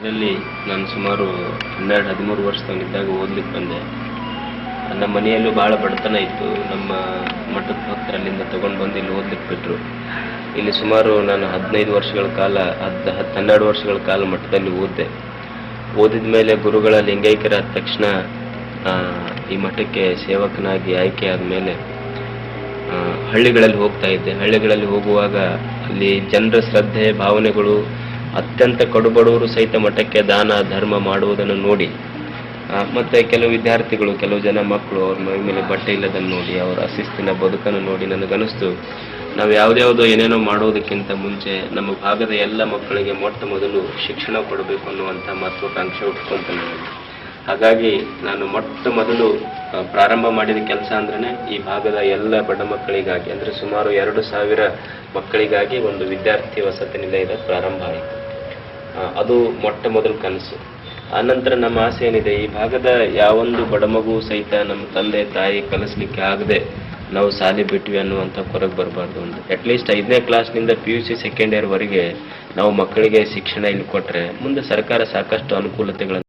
ಇದರಲ್ಲಿ ನಾನು ಸುಮಾರು 12-13 ವರ್ಷದವನಿದ್ದಾಗ ಓದ್ಲಿಕ್ಕೆ ಬಂದೆ. ನಮ್ಮ ಮನೆಯಲ್ಲೂ ಭಾಳ ಬಡತನ ಇತ್ತು. ನಮ್ಮ ಮಠದ ಭಕ್ತರು ಅಲ್ಲಿಂದ ತಗೊಂಡು ಬಂದು ಇಲ್ಲಿ ಓದ್ಲಿಕ್ಕೆ ಬಿಟ್ಟರು. ಇಲ್ಲಿ ಸುಮಾರು ನಾನು 15 ವರ್ಷಗಳ ಕಾಲ 12 ವರ್ಷಗಳ ಕಾಲ ಮಠದಲ್ಲಿ ಓದಿದ ಮೇಲೆ ಗುರುಗಳ ಲಿಂಗೈಕ್ಯರಾದ ತಕ್ಷಣ ಈ ಮಠಕ್ಕೆ ಸೇವಕನಾಗಿ ಆಯ್ಕೆ ಆದಮೇಲೆ ಹಳ್ಳಿಗಳಲ್ಲಿ ಹೋಗ್ತಾ ಇದ್ದೆ. ಹಳ್ಳಿಗಳಲ್ಲಿ ಹೋಗುವಾಗ ಅಲ್ಲಿ ಜನರ ಶ್ರದ್ಧೆ ಭಾವನೆಗಳು, ಅತ್ಯಂತ ಕಡುಬಡವರು ಸಹಿತ ಮಠಕ್ಕೆ ದಾನ ಧರ್ಮ ಮಾಡುವುದನ್ನು ನೋಡಿ, ಮತ್ತು ಕೆಲವು ವಿದ್ಯಾರ್ಥಿಗಳು, ಕೆಲವು ಜನ ಮಕ್ಕಳು ಅವ್ರ ಮೈ ಮೇಲೆ ಬಟ್ಟೆ ಇಲ್ಲದನ್ನು ನೋಡಿ, ಅವರ ಅಶಿಸ್ತಿನ ಬದುಕನ್ನು ನೋಡಿ ನನಗನಿಸ್ತು, ನಾವು ಯಾವುದ್ಯಾವುದೋ ಏನೇನೋ ಮಾಡೋದಕ್ಕಿಂತ ಮುಂಚೆ ನಮ್ಮ ಭಾಗದ ಎಲ್ಲ ಮಕ್ಕಳಿಗೆ ಮೊಟ್ಟ ಮೊದಲು ಶಿಕ್ಷಣ ಕೊಡಬೇಕು ಅನ್ನುವಂಥ ಮಹತ್ವಾಕಾಂಕ್ಷೆ ಹುಟ್ಕೊಂತ. ಹಾಗಾಗಿ ನಾನು ಮೊಟ್ಟ ಮೊದಲು ಪ್ರಾರಂಭ ಮಾಡಿದ ಕೆಲಸ ಅಂದ್ರೆ ಈ ಭಾಗದ ಎಲ್ಲ ಬಡ ಮಕ್ಕಳಿಗಾಗಿ, ಅಂದರೆ ಸುಮಾರು 2000 ಮಕ್ಕಳಿಗಾಗಿ ಒಂದು ವಿದ್ಯಾರ್ಥಿ ವಸತಿ ನಿಲಯದ ಪ್ರಾರಂಭ ಆಯಿತು. ಅದು ಮೊಟ್ಟ ಮೊದಲು ಕನಸು. ಆನಂತರ ನಮ್ಮ ಆಸೆ ಏನಿದೆ, ಈ ಭಾಗದ ಯಾವೊಂದು ಬಡ ಮಗು ಸಹಿತ ನಮ್ಮ ತಂದೆ ತಾಯಿ ಕಲಿಸ್ಲಿಕ್ಕೆ ಆಗದೆ ನಾವು ಶಾಲೆ ಬಿಟ್ವಿ ಅನ್ನುವಂಥ ಹೊರಗೆ ಬರಬಾರ್ದು ಅಂತ. ಅಟ್ಲೀಸ್ಟ್ 5ನೇ ಕ್ಲಾಸ್ನಿಂದ PUC ಸೆಕೆಂಡ್ ಇಯರ್ವರೆಗೆ ನಾವು ಮಕ್ಕಳಿಗೆ ಶಿಕ್ಷಣ ಇಲ್ಲಿ ಕೊಟ್ಟರೆ ಮುಂದೆ ಸರ್ಕಾರ ಸಾಕಷ್ಟು ಅನುಕೂಲತೆಗಳನ್ನು